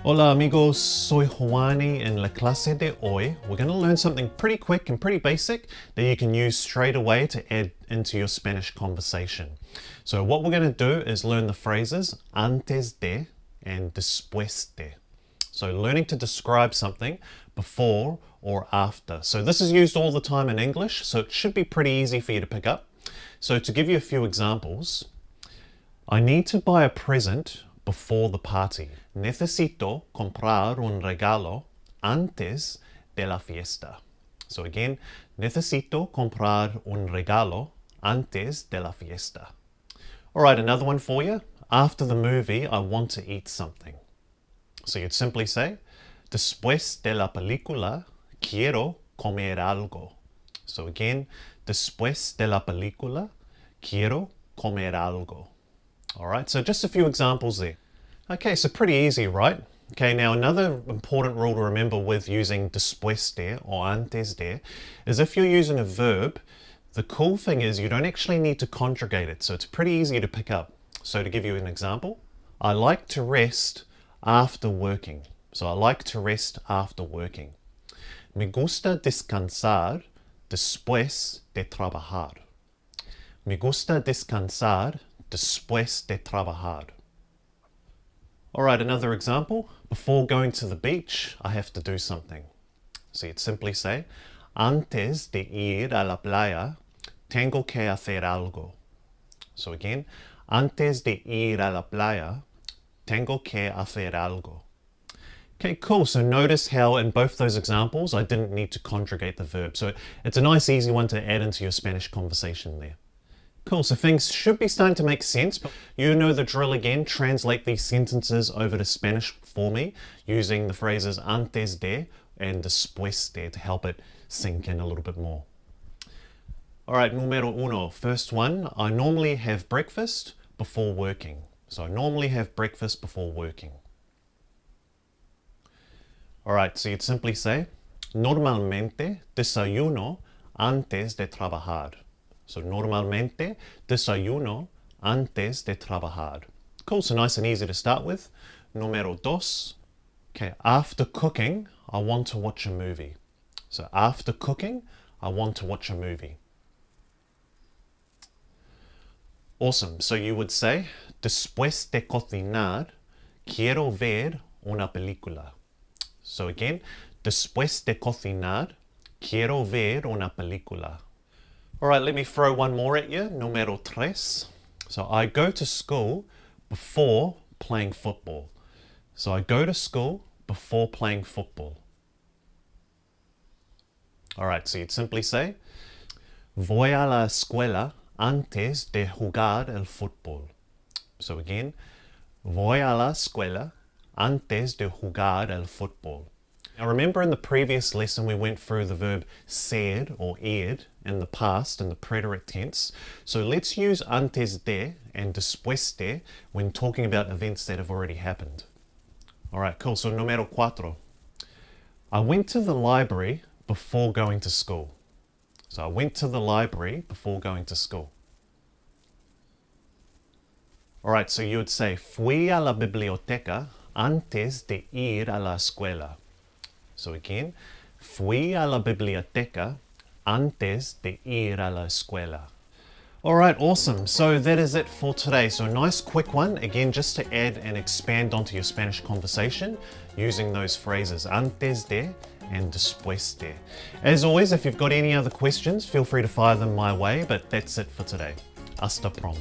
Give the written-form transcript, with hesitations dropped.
Hola amigos, soy Juani. In la clase de hoy, we're going to learn something pretty quick and pretty basic that you can use straight away to add into your Spanish conversation. So what we're going to do is learn the phrases antes de and después de. So learning to describe something before or after. So this is used all the time in English, so it should be pretty easy for you to pick up. So to give you a few examples, I need to buy a present before the party. Necesito comprar un regalo antes de la fiesta. So again, necesito comprar un regalo antes de la fiesta. All right, another one for you. After the movie, I want to eat something. So you'd simply say, después de la película, quiero comer algo. So again, después de la película, quiero comer algo. All right, so just a few examples there. Okay, so pretty easy, right? Okay, now another important rule to remember with using después de or antes de is if you're using a verb, the cool thing is you don't actually need to conjugate it, so it's pretty easy to pick up. So to give you an example, I like to rest after working. So I like to rest after working. Me gusta descansar después de trabajar. Me gusta descansar después de trabajar. All right, another example. Before going to the beach, I have to do something. So you'd simply say, antes de ir a la playa, tengo que hacer algo. So again, antes de ir a la playa, tengo que hacer algo. Okay, cool. So notice how in both those examples, I didn't need to conjugate the verb. So it's a nice, easy one to add into your Spanish conversation there. Cool, so things should be starting to make sense, but you know the drill again. Translate these sentences over to Spanish for me using the phrases antes de and después de to help it sink in a little bit more. All right, numero uno. First one, I normally have breakfast before working. So I normally have breakfast before working. All right, so you'd simply say, normalmente desayuno antes de trabajar. So normalmente desayuno antes de trabajar. Cool, so nice and easy to start with. Número dos. Okay, after cooking, I want to watch a movie. So after cooking, I want to watch a movie. Awesome, so you would say, después de cocinar, quiero ver una película. So again, después de cocinar, quiero ver una película. All right, let me throw one more at you. Número tres. So I go to school before playing football. So I go to school before playing football. All right, so you'd simply say, voy a la escuela antes de jugar el fútbol. So again, voy a la escuela antes de jugar el fútbol. Now remember in the previous lesson we went through the verb ser or ed in the past in the preterite tense. So let's use antes de and después de when talking about events that have already happened. All right, cool. So número cuatro. I went to the library before going to school. So I went to the library before going to school. All right, so you would say fui a la biblioteca antes de ir a la escuela. So again, fui a la biblioteca antes de ir a la escuela. All right, awesome. So that is it for today. So a nice quick one, again, just to add and expand onto your Spanish conversation using those phrases antes de and después de. As always, if you've got any other questions, feel free to fire them my way, but that's it for today. Hasta pronto.